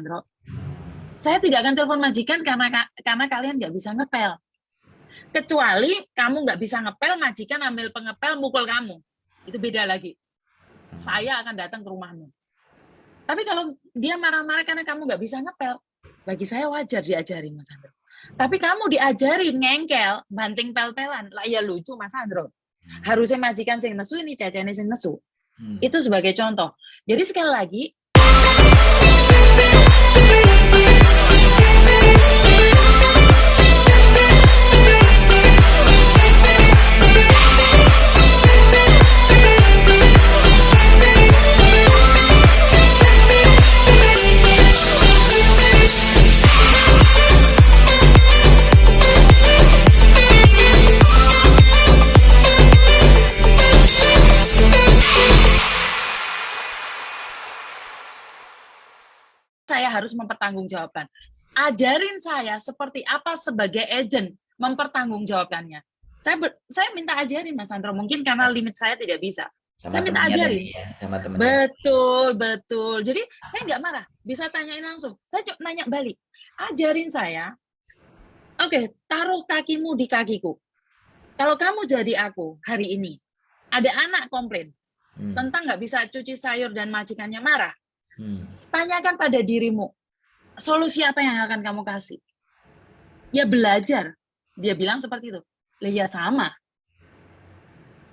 Andro. Saya tidak akan telepon majikan karena kalian nggak bisa ngepel. Kecuali kamu nggak bisa ngepel, majikan ambil pengepel mukul kamu. Itu beda lagi. Saya akan datang ke rumahmu. Tapi kalau dia marah-marah karena kamu nggak bisa ngepel, bagi saya wajar diajarin, Mas Andro. Tapi kamu diajarin ngengkel, banting pel-pelan, lah ya lucu, Mas Andro. Harusnya majikan sing nesu, ini cecene sing nesu. Itu sebagai contoh. Jadi sekali lagi, saya harus mempertanggungjawabkan. Ajarin saya seperti apa sebagai agent mempertanggungjawabkannya. Saya minta ajarin, Mas Andro. Mungkin karena limit saya tidak bisa. Sama Saya minta temennya ajarin. tadi ya, sama temennya. Betul. Jadi saya nggak marah. Bisa tanyain langsung. Saya nanya balik. Ajarin saya. Oke, taruh kakimu di kakiku. Kalau kamu jadi aku hari ini, ada anak komplain tentang nggak bisa cuci sayur dan majikannya marah. Tanyakan pada dirimu, solusi apa yang akan kamu kasih? Ya belajar. Dia bilang seperti itu. Lah ya sama.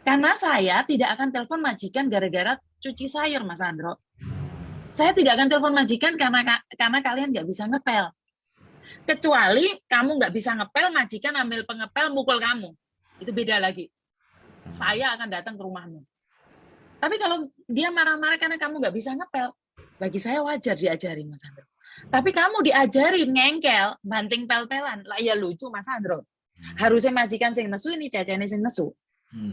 Karena saya tidak akan telepon majikan gara-gara cuci sayur, Mas Andro. Saya tidak akan telepon majikan karena kalian nggak bisa ngepel. Kecuali kamu nggak bisa ngepel, majikan ambil pengepel mukul kamu. Itu beda lagi. Saya akan datang ke rumahmu. Tapi kalau dia marah-marah karena kamu nggak bisa ngepel, bagi saya wajar diajarin, Mas Andro. Tapi kamu diajarin ngengkel, banting pel-pelan, lah ya lucu, Mas Andro. Harusnya majikan sing nesu, ini cecene sing nesu.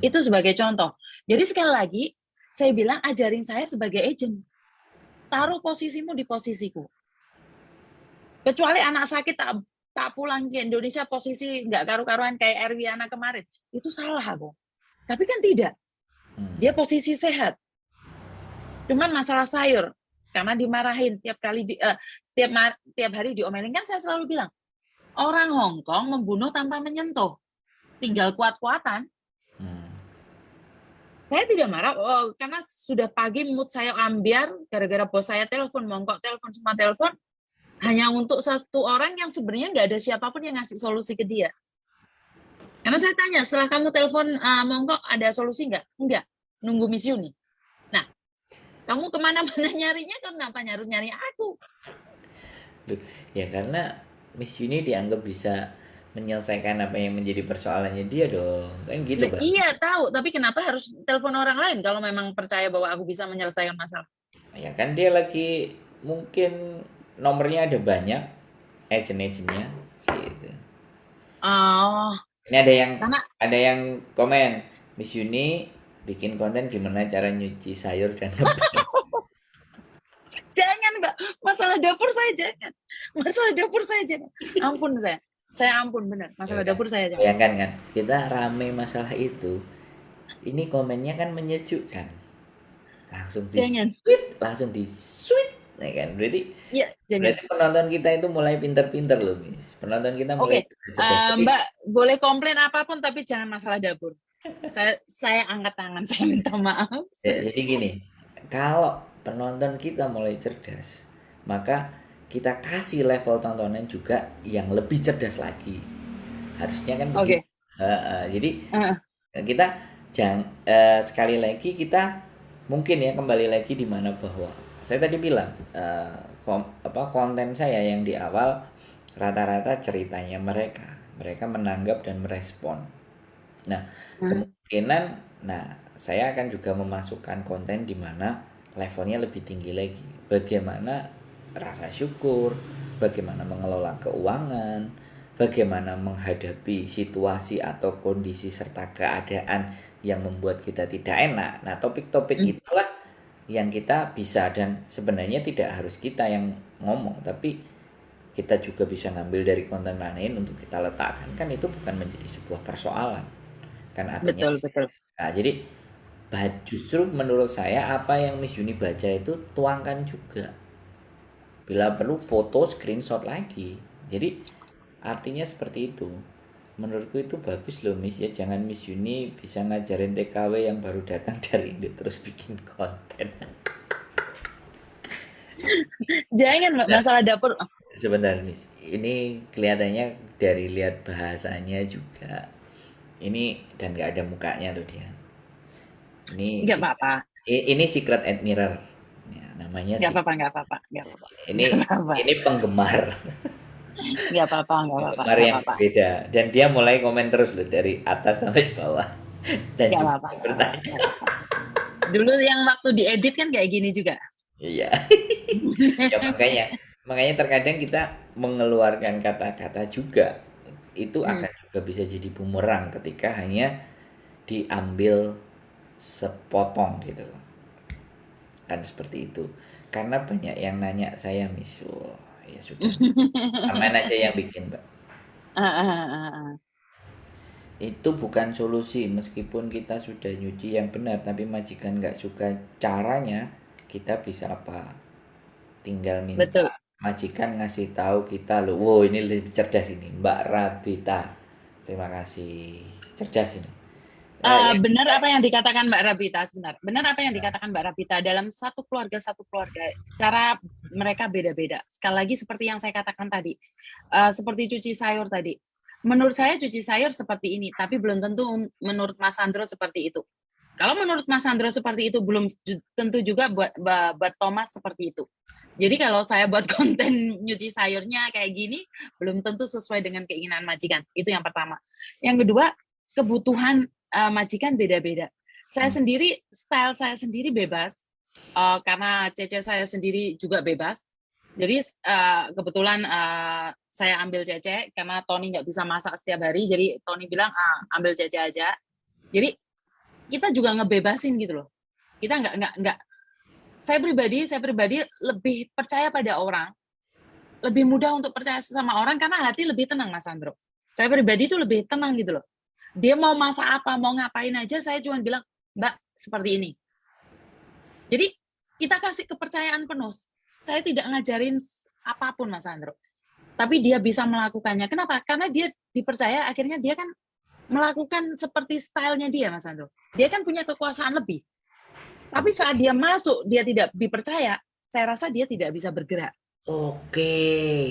Itu sebagai contoh. Jadi sekali lagi, saya bilang ajarin saya sebagai agent. Taruh posisimu di posisiku. Kecuali anak sakit tak pulang ke Indonesia, posisi nggak karu-karuan kayak Erwiana kemarin. Itu salah aku. Tapi kan tidak. Dia posisi sehat. Cuman masalah sayur. Karena dimarahin tiap hari diomelin. Kan saya selalu bilang, orang Hong Kong membunuh tanpa menyentuh. Tinggal kuat-kuatan. Saya tidak marah, karena sudah pagi mood saya ambiar, gara-gara bos saya telepon, mongkok telepon, semua telepon, hanya untuk satu orang yang sebenarnya nggak ada siapapun yang ngasih solusi ke dia. Karena saya tanya, setelah kamu telepon mongkok, ada solusi nggak? Enggak, nunggu Miss Yuni. Nah, kamu kemana-mana nyarinya, kenapa harus nyari aku? Ya karena Miss Yuni dianggap bisa menyelesaikan apa yang menjadi persoalannya dia dong, kan gitu kan? Iya tahu, tapi kenapa harus telepon orang lain kalau memang percaya bahwa aku bisa menyelesaikan masalah? Ya kan dia lagi mungkin nomornya ada banyak, agent-agentnya gitu. Oh, Ini karena ada yang komen, Miss Yuni bikin konten gimana cara nyuci sayur dan ngepel. jangan, Mbak, masalah dapur saya jangan. Masalah dapur saya jangan. Ampun saya. Saya ampun benar. Masalah dapur saya jangan. Bayangkan kan, kita rame masalah itu. Ini komennya kan menyejukkan. Langsung di Jangan. sweet, langsung di sweet, ya kan? Berarti Iya, jangan. berarti penonton kita itu mulai pinter-pinter loh, Miss. Penonton kita mulai Oke, cerdas. Tapi Mbak, boleh komplain apapun tapi jangan masalah dapur. Saya angkat tangan, saya minta maaf. jadi gini, kalau penonton kita mulai cerdas, maka kita kasih level tontonan juga yang lebih cerdas lagi. Harusnya kan begitu. Oke. Jadi kita sekali lagi kita mungkin ya kembali lagi di mana bahwa saya tadi bilang konten saya yang di awal rata-rata ceritanya mereka menanggap dan merespon. Nah, kemungkinan saya akan juga memasukkan konten di mana levelnya lebih tinggi lagi. Bagaimana rasa syukur, bagaimana mengelola keuangan, bagaimana menghadapi situasi atau kondisi serta keadaan yang membuat kita tidak enak. Nah, topik-topik itulah yang kita bisa, dan sebenarnya tidak harus kita yang ngomong, tapi kita juga bisa ngambil dari konten lain untuk kita letakkan. Kan itu bukan menjadi sebuah persoalan. Kan artinya. Betul. Nah, jadi justru menurut saya apa yang Miss Yuni baca itu tuangkan juga. bila perlu foto screenshot lagi. Jadi artinya seperti itu. Menurutku itu bagus loh Miss ya, jangan Miss Yuni bisa ngajarin TKW yang baru datang dari Indo terus bikin konten. Jangan Nah, masalah dapur. sebentar Miss, ini kelihatannya dari lihat bahasanya juga ini dan nggak ada mukanya tuh dia. Ini Nggak apa-apa, ini secret admirer. Ya, namanya nggak sih. apa-apa, nggak apa-apa, nggak apa-apa, Ini nggak apa-apa, ini penggemar, nggak apa-apa, nggak apa-apa, penggemar nggak yang apa-apa, berbeda dan dia mulai komen terus loh dari atas sampai bawah dan nggak juga apa-apa, nggak apa-apa, bertanya. nggak apa-apa. Dulu yang waktu diedit kan kayak gini juga. Iya. Ya makanya makanya terkadang kita mengeluarkan kata-kata juga itu Hmm, akan juga bisa jadi bumerang ketika hanya diambil sepotong gitu loh. Kan seperti itu. Karena banyak yang nanya saya Miss. Oh, ya sudah. Aman aja yang bikin, Mbak. ah, ah, ah, ah. Itu bukan solusi meskipun kita sudah nyuci yang benar tapi majikan nggak suka caranya, kita bisa apa? Tinggal minta Betul. majikan ngasih tahu kita loh, wow ini lebih cerdas ini, Mbak Rabita. Terima kasih, cerdas ini. Yang Benar kita, apa yang dikatakan Mbak Rabita, sebentar. Benar apa yang nah, dikatakan Mbak Rabita, dalam satu keluarga, cara mereka beda-beda. Sekali lagi seperti yang saya katakan tadi, seperti cuci sayur tadi. Menurut saya cuci sayur seperti ini, tapi belum tentu menurut Mas Sandro seperti itu. Kalau menurut Mas Sandro seperti itu, belum tentu juga buat Thomas seperti itu. Jadi kalau saya buat konten nyuci sayurnya kayak gini, belum tentu sesuai dengan keinginan majikan. Itu yang pertama. Yang kedua, kebutuhan majikan beda-beda. Saya hmm, sendiri, style saya sendiri bebas, karena Cece saya sendiri juga bebas. Jadi kebetulan saya ambil Cece karena Tony nggak bisa masak setiap hari. Jadi Tony bilang ambil Cece aja. Jadi kita juga ngebebasin gitu loh. Kita nggak. Saya pribadi lebih percaya pada orang, lebih mudah untuk percaya sama orang karena hati lebih tenang, Mas Sandro. Saya pribadi itu lebih tenang gitu loh. Dia mau masak apa, mau ngapain aja, saya cuma bilang, Mbak, seperti ini. Jadi kita kasih kepercayaan penuh. Saya tidak ngajarin apapun, Mas Sandro. Tapi dia bisa melakukannya. Kenapa? Karena dia dipercaya, akhirnya dia kan melakukan seperti stylenya dia, Mas Sandro. Dia kan punya kekuasaan lebih. Tapi saat oke. dia masuk, dia tidak dipercaya, saya rasa dia tidak bisa bergerak. Oke,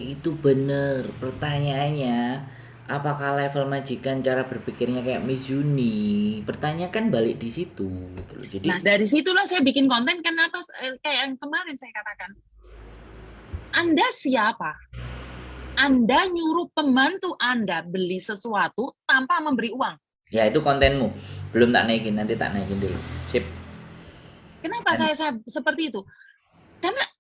itu bener. Pertanyaannya, apakah level majikan cara berpikirnya kayak Miss Yuni? Pertanyaan kan balik di situ gitu loh. Jadi, Nah, dari situlah saya bikin konten, kenapa kayak yang kemarin saya katakan, Anda siapa? Anda nyuruh pembantu Anda beli sesuatu tanpa memberi uang. ya itu kontenmu. Belum tak naikin, nanti tak naikin dulu. Sip. Kenapa Kan saya seperti itu?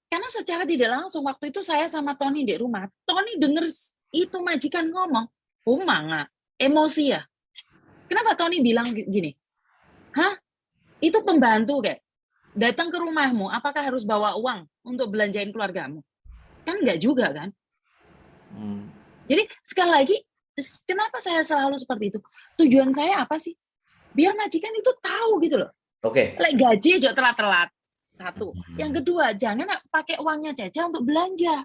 Karena secara tidak langsung waktu itu saya sama Tony di rumah. Tony denger itu majikan ngomong, oh manga, emosi ya. Kenapa Tony bilang gini? Hah? Itu pembantu kayak datang ke rumahmu, apakah harus bawa uang untuk belanjain keluargamu? Kan enggak juga kan? hmm, Jadi sekali lagi, kenapa saya selalu seperti itu? Tujuan saya apa sih? Biar majikan itu tahu gitu loh. oke. Lek gaji aja telat-telat. Satu. Hmm, Yang kedua, jangan pakai uangnya Caca untuk belanja.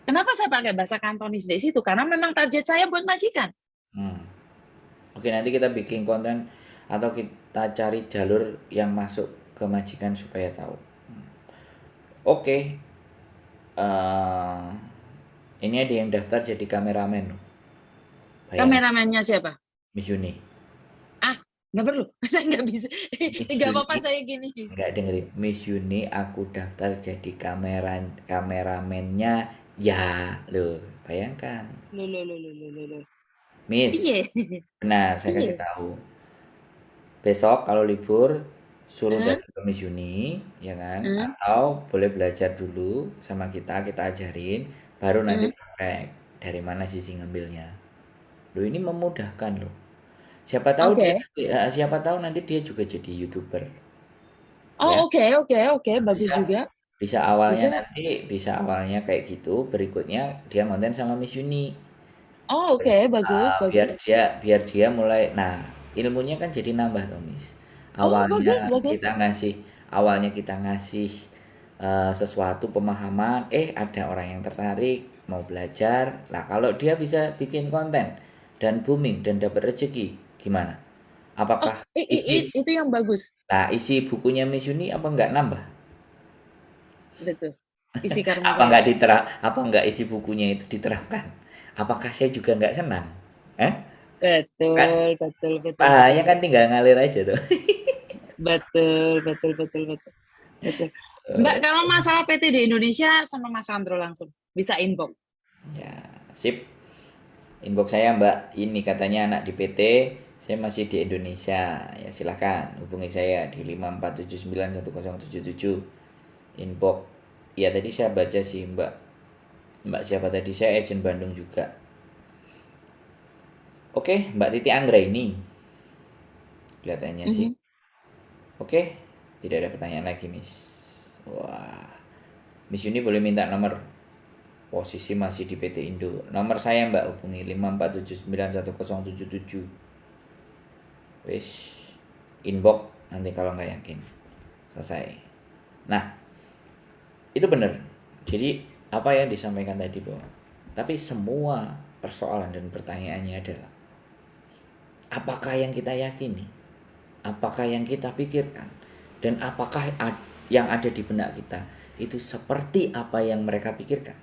Kenapa saya pakai bahasa Kantonis di situ? Karena memang target saya buat majikan. hmm. Oke, nanti kita bikin konten atau kita cari jalur yang masuk ke majikan supaya tahu. Oke, eh ini ada yang daftar jadi kameramen loh. Bayang, Kameramennya siapa? Miss Yuni. Ah, nggak perlu. Saya nggak bisa. Miss Nggak apa-apa Yuni, saya gini. nggak dengerin. Miss Yuni, aku daftar jadi kameramennya ya, loh. Bayangkan, Loh, loh, loh, loh, loh, loh. Miss. Piye? Benar, saya kasih Piye? tahu. Besok kalau libur suruh Hah? datang ke Miss Yuni, ya kan? Hah? Atau boleh belajar dulu sama kita ajarin, baru nanti Hah? praktek. Dari mana sisi ngambilnya. Loh ini memudahkan loh. Siapa tahu dia Oke. nanti, siapa tahu nanti dia juga jadi YouTuber, Oh, ya. oke, oke, oke. Bagus Bisa juga. bisa awalnya Bisa. nanti bisa awalnya kayak gitu, berikutnya dia konten sama Miss Yuni. Oh, Terus, oke. Bagus, biar bagus. dia mulai nah, ilmunya kan jadi nambah tuh, Miss. Oh, Awalnya bagus, bagus. kita ngasih awalnya kita ngasih sesuatu pemahaman, ada orang yang tertarik mau belajar. Lah kalau dia bisa bikin konten dan booming dan dapat rezeki, gimana? Oh, Apakah isi itu yang bagus. isi bukunya Miss Yuni apa nggak nambah? Betul. Isi karma saya. Apa nggak isi bukunya itu diterapkan? Apakah saya juga nggak senang? Eh? Kan Betul, betul, betul, betul, pahanya kan betul. tinggal ngalir aja tuh. Betul, betul, betul, betul. Betul. Mbak, kalau masalah PT di Indonesia sama Mas Sandro langsung bisa inbox. Ya, sip. Inbox saya Mbak, ini katanya anak di PT, saya masih di Indonesia. Ya silahkan hubungi saya di 547910077. Inbox. Ya tadi saya baca sih Mbak. Mbak siapa tadi? Saya agent Bandung juga. Oke, Mbak Titi Anggra ini. Kelihatannya sih. Mhm. Oke, tidak ada pertanyaan lagi, Miss. Wah, Miss Yuni boleh minta nomor, posisi masih di PT Indo. Nomor saya Mbak hubungi 547910077. Wis, inbox nanti kalau nggak yakin. Selesai. Nah, itu benar. Jadi apa yang disampaikan tadi bahwa tapi semua persoalan dan pertanyaannya adalah apakah yang kita yakini, apakah yang kita pikirkan, dan apakah yang ada di benak kita itu seperti apa yang mereka pikirkan,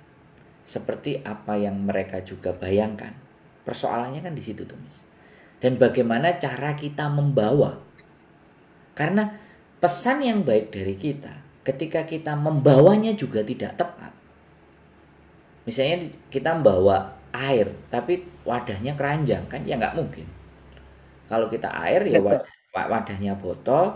seperti apa yang mereka juga bayangkan. Persoalannya kan di situ tuh, Miss. Dan bagaimana cara kita membawa. Karena pesan yang baik dari kita, ketika kita membawanya juga tidak tepat. Misalnya kita membawa air, tapi wadahnya keranjang, kan ya nggak mungkin. Kalau kita air ya Betul. wadahnya botol.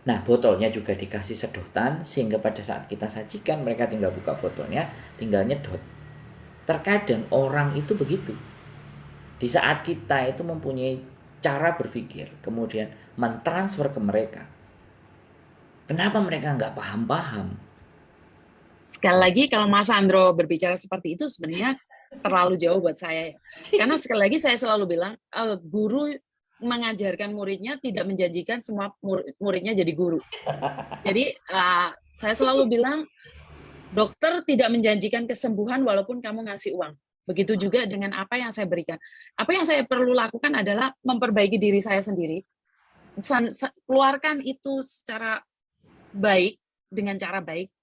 Nah, botolnya juga dikasih sedotan sehingga pada saat kita sajikan mereka tinggal buka botolnya, tinggal nyedot. Terkadang orang itu begitu. Di saat kita itu mempunyai cara berpikir, kemudian mentransfer ke mereka. Kenapa mereka nggak paham-paham? Sekali lagi, kalau Mas Sandro berbicara seperti itu, sebenarnya terlalu jauh buat saya. Karena sekali lagi saya selalu bilang, guru mengajarkan muridnya tidak menjanjikan semua muridnya jadi guru. Jadi saya selalu bilang, dokter tidak menjanjikan kesembuhan walaupun kamu ngasih uang. Begitu juga dengan apa yang saya berikan. Apa yang saya perlu lakukan adalah memperbaiki diri saya sendiri, keluarkan itu secara baik, dengan cara baik.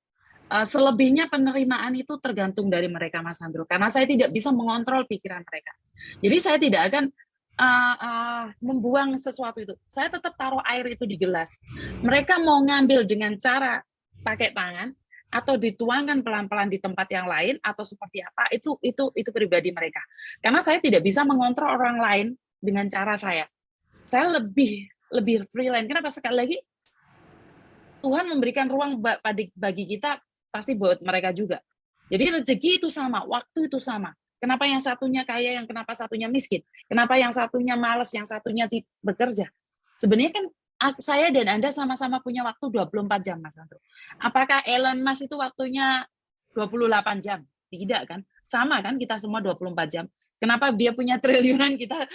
Selebihnya penerimaan itu tergantung dari mereka, Mas Sandro, karena saya tidak bisa mengontrol pikiran mereka. Jadi saya tidak akan membuang sesuatu itu. Saya tetap taruh air itu di gelas. Mereka mau ngambil dengan cara pakai tangan atau dituangkan pelan-pelan di tempat yang lain atau seperti apa, itu pribadi mereka. Karena saya tidak bisa mengontrol orang lain dengan cara saya. Saya lebih freelance. Kenapa? Sekali lagi, Tuhan memberikan ruang bagi kita pasti buat mereka juga. Jadi rezeki itu sama, waktu itu sama. Kenapa yang satunya kaya, yang kenapa satunya miskin? Kenapa yang satunya malas, yang satunya bekerja? Sebenarnya kan saya dan Anda sama-sama punya waktu 24 jam, Mas Andro. Apakah Elon Musk itu waktunya 28 jam? Tidak kan? Sama kan kita semua 24 jam. Kenapa dia punya triliunan, kita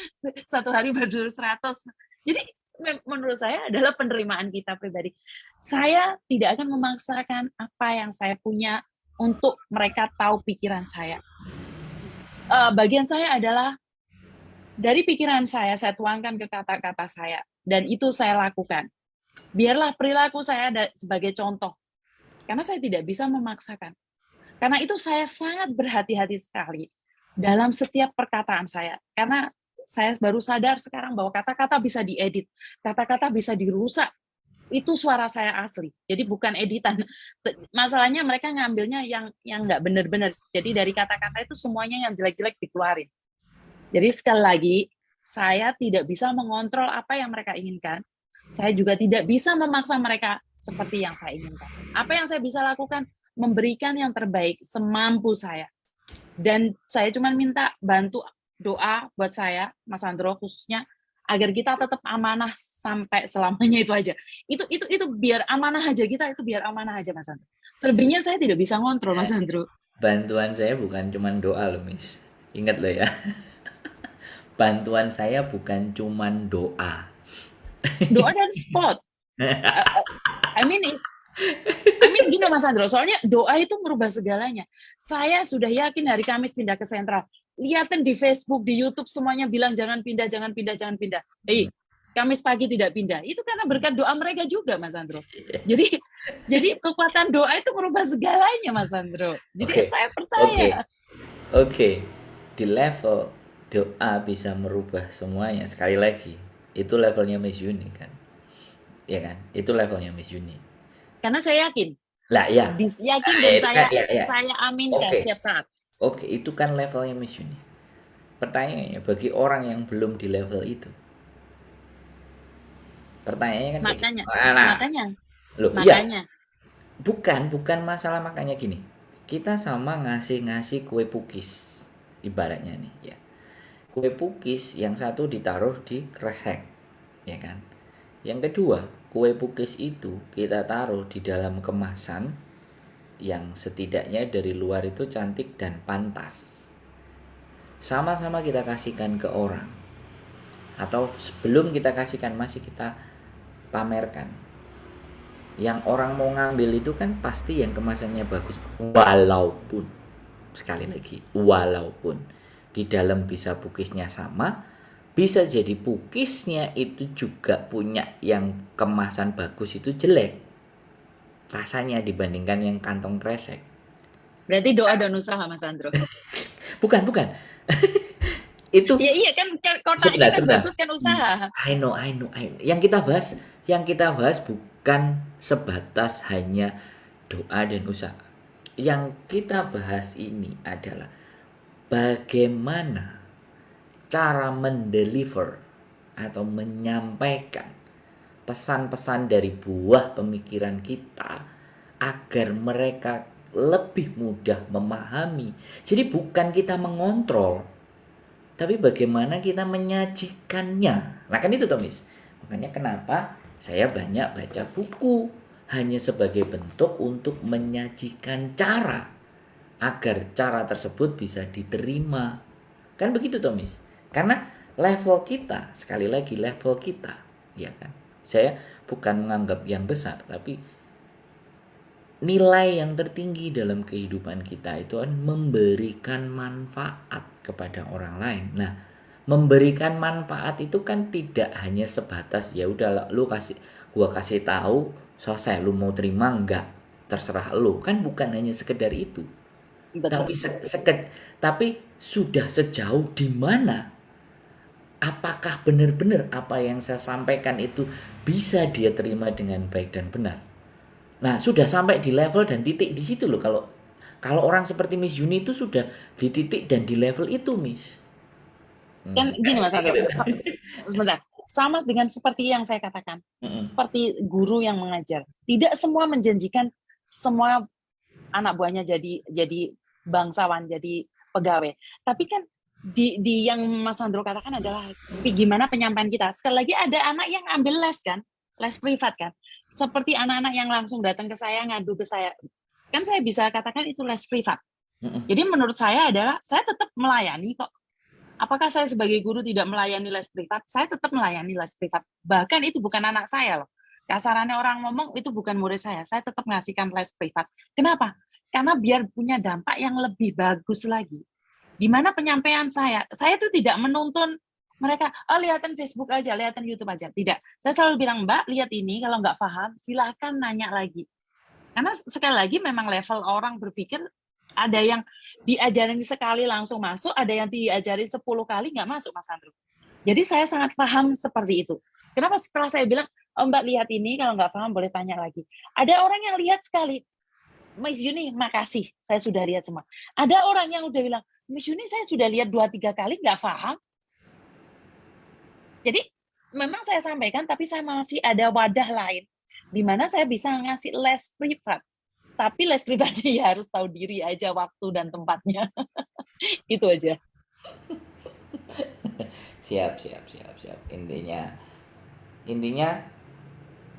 satu hari baru 100? Jadi menurut saya adalah penerimaan kita pribadi. Saya tidak akan memaksakan apa yang saya punya untuk mereka tahu pikiran saya. Bagian saya adalah dari pikiran saya tuangkan ke kata-kata saya, dan itu saya lakukan. Biarlah perilaku saya sebagai contoh, karena saya tidak bisa memaksakan. Karena itu saya sangat berhati-hati sekali dalam setiap perkataan saya, karena saya baru sadar sekarang bahwa kata-kata bisa diedit, kata-kata bisa dirusak. Itu suara saya asli, jadi bukan editan. Masalahnya mereka ngambilnya yang nggak benar-benar. Jadi dari kata-kata itu semuanya yang jelek-jelek dikeluarin. Jadi sekali lagi, saya tidak bisa mengontrol apa yang mereka inginkan. Saya juga tidak bisa memaksa mereka seperti yang saya inginkan. Apa yang saya bisa lakukan? Memberikan yang terbaik semampu saya. Dan saya cuma minta bantu doa buat saya, Mas Andro khususnya, agar kita tetap amanah sampai selamanya. Itu aja. Itu biar amanah aja kita, itu biar amanah aja, Mas Andro. Selebihnya saya tidak bisa ngontrol, Mas Andro. Bantuan saya bukan cuma doa loh, Miss. Ingat loh ya. Bantuan saya bukan cuma doa. Doa dan spot. I mean, I mean gini Mas Andro, soalnya doa itu merubah segalanya. Saya sudah yakin hari Kamis pindah ke Sentral. Lihatin di Facebook, di YouTube semuanya bilang jangan pindah, jangan pindah, jangan pindah. Kamis pagi tidak pindah. Itu karena berkat doa mereka juga Mas Andro. Jadi kekuatan doa itu merubah segalanya Mas Andro. Jadi Oke, saya oke, percaya. oke. Di level doa bisa merubah semuanya. Sekali lagi, itu levelnya Miss Yuni kan, ya kan? Itu levelnya Miss Yuni. Karena saya yakin, Lah ya, yakin dan itu kan ya ya. saya aminkan Oke, setiap saat. oke, itu kan levelnya Miss Yuni. Pertanyaannya, bagi orang yang belum di level itu, pertanyaannya kan kayak gini. Makanya, Nah, makanya, loh, iya, makanya. bukan masalah makanya gini. Kita sama ngasih kue pukis, ibaratnya nih, ya. Kue pukis yang satu ditaruh di kresek, ya kan? Yang kedua, kue pukis itu kita taruh di dalam kemasan yang setidaknya dari luar itu cantik dan pantas. Sama-sama kita kasihkan ke orang. Atau sebelum kita kasihkan masih kita pamerkan. Yang orang mau ngambil itu kan pasti yang kemasannya bagus. Walaupun, sekali lagi, walaupun di dalam bisa pukisnya sama, bisa jadi pukisnya itu juga punya yang kemasan bagus itu jelek rasanya dibandingkan yang kantong kresek. Berarti doa dan usaha Mas Andro. Bukan. Itu Ya iya kan kotaknya sebentar, kan sebentar. bagus kan usaha. I know. Yang kita bahas bukan sebatas hanya doa dan usaha. Yang kita bahas ini adalah bagaimana cara mendeliver atau menyampaikan pesan-pesan dari buah pemikiran kita agar mereka lebih mudah memahami. Jadi bukan kita mengontrol, tapi bagaimana kita menyajikannya. Nah kan itu Tomis. Makanya kenapa saya banyak baca buku hanya sebagai bentuk untuk menyajikan cara agar cara tersebut bisa diterima. Kan begitu Tomis. Karena level kita, sekali lagi level kita, ya kan. Saya bukan menganggap yang besar, tapi nilai yang tertinggi dalam kehidupan kita itu kan memberikan manfaat kepada orang lain. Nah, memberikan manfaat itu kan tidak hanya sebatas ya udah lu gua kasih tahu selesai, lu mau terima enggak terserah lu, kan bukan hanya sekedar itu. Tapi Betul. tapi sudah sejauh di mana apakah benar-benar apa yang saya sampaikan itu bisa dia terima dengan baik dan benar. Nah, sudah sampai di level dan titik di situ loh, kalau kalau orang seperti Miss Yuni itu sudah di titik dan di level itu, Miss. Kan Kan gini Mas Andro, gitu. sebentar. Sama dengan seperti yang saya katakan, Mm-mm. seperti guru yang mengajar. Tidak semua menjanjikan semua anak buahnya jadi bangsawan, jadi pegawai. Tapi kan di yang Mas Andro katakan adalah gimana penyampaian kita. Sekali lagi ada anak yang ambil les kan, les privat kan. Seperti anak-anak yang langsung datang ke saya, ngadu ke saya. Kan saya bisa katakan itu les privat. Mm-mm. Jadi menurut saya adalah saya tetap melayani kok. Apakah saya sebagai guru tidak melayani les privat? Saya tetap melayani les privat. Bahkan itu bukan anak saya loh. Kasarannya orang ngomong itu bukan murid saya tetap ngasihkan les privat. Kenapa? Karena biar punya dampak yang lebih bagus lagi. Di mana penyampaian saya itu tidak menuntun mereka, oh lihatin Facebook aja, lihatin YouTube aja. Tidak. Saya selalu bilang, Mbak, lihat ini, kalau nggak paham, silahkan nanya lagi. Karena sekali lagi memang level orang berpikir ada yang diajarin sekali langsung masuk, ada yang diajarin 10 kali nggak masuk, Mas Andrew. Jadi saya sangat paham seperti itu. Kenapa setelah saya bilang, oh Mbak lihat ini, kalau nggak paham boleh tanya lagi. Ada orang yang lihat sekali, Miss Yuni, makasih, saya sudah lihat semua. Ada orang yang udah bilang, Miss Yuni, saya sudah lihat 2-3 kali, nggak paham. Jadi memang saya sampaikan, tapi saya masih ada wadah lain, di mana saya bisa ngasih les privat. Tapi les privatnya ya harus tahu diri aja waktu dan tempatnya. Itu aja. Siap. Intinya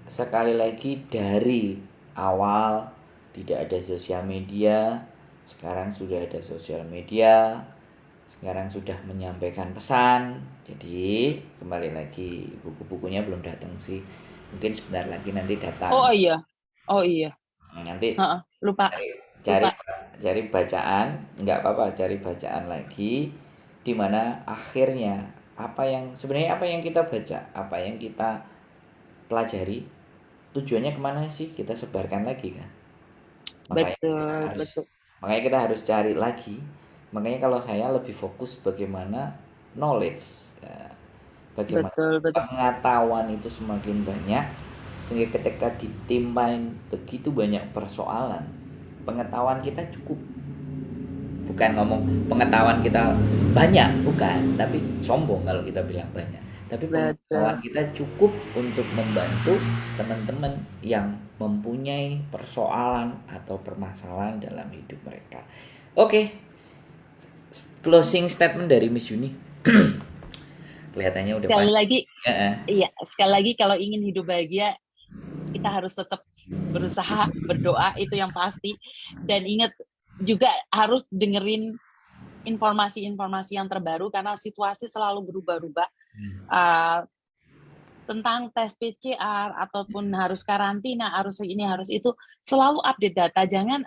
sekali lagi dari awal tidak ada sosial media, sekarang sudah ada sosial media, sekarang sudah menyampaikan pesan. Jadi kembali lagi, buku-bukunya belum datang sih, mungkin sebentar lagi nanti datang. Oh iya, Oh iya, Nanti heeh, lupa, cari cari lupa. cari bacaan, nggak apa-apa, cari bacaan lagi di mana akhirnya apa yang kita baca, apa yang kita pelajari, tujuannya kemana sih kita sebarkan lagi kan. Makanya kita Betul, harus betul, makanya kita harus cari lagi. Makanya kalau saya lebih fokus bagaimana knowledge, ya, bagaimana betul, betul. pengetahuan itu semakin banyak sehingga ketika ditimpain begitu banyak persoalan, pengetahuan kita cukup. Bukan ngomong pengetahuan kita banyak, bukan, tapi sombong kalau kita bilang banyak. Tapi pengetahuan Betul. kita cukup untuk membantu teman-teman yang mempunyai persoalan atau permasalahan dalam hidup mereka. Oke, closing statement dari Miss Yuni. Kelihatannya udah Sekali panjang. lagi, Heeh. iya, sekali lagi kalau ingin hidup bahagia, kita harus tetap berusaha, berdoa, itu yang pasti. Dan ingat juga harus dengerin informasi-informasi yang terbaru karena situasi selalu berubah-ubah. Tentang tes PCR ataupun harus karantina, harus ini, harus itu, selalu update data. Jangan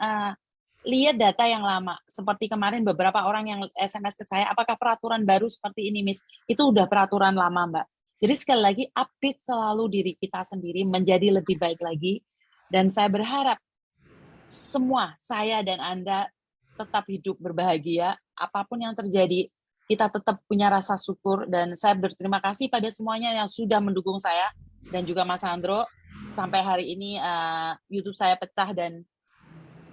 lihat data yang lama. Seperti kemarin beberapa orang yang SMS ke saya, apakah peraturan baru seperti ini, Miss? Itu udah peraturan lama, Mbak. Jadi sekali lagi, update selalu diri kita sendiri menjadi lebih baik lagi. Dan saya berharap semua, saya dan Anda, tetap hidup berbahagia. Apapun yang terjadi, kita tetap punya rasa syukur. Dan saya berterima kasih pada semuanya yang sudah mendukung saya. Dan juga Mas Andro. Sampai hari ini YouTube saya pecah dan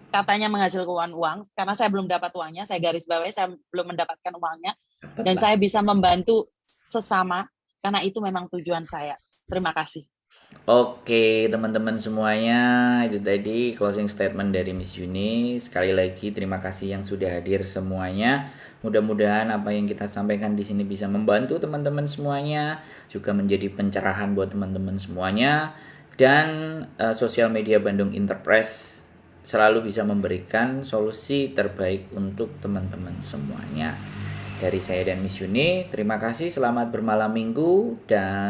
katanya menghasilkan uang. Karena saya belum dapat uangnya, saya garis bawahi, saya belum mendapatkan uangnya. Dan Dapatlah. saya bisa membantu sesama, karena itu memang tujuan saya. Terima kasih. Oke, teman-teman semuanya, itu tadi closing statement dari Miss Yuni. Sekali lagi terima kasih yang sudah hadir semuanya. Mudah-mudahan apa yang kita sampaikan di sini bisa membantu teman-teman semuanya, juga menjadi pencerahan buat teman-teman semuanya. Dan sosial media Bandung Interpress selalu bisa memberikan solusi terbaik untuk teman-teman semuanya. Dari saya dan Miss Yuni, terima kasih, selamat bermalam minggu dan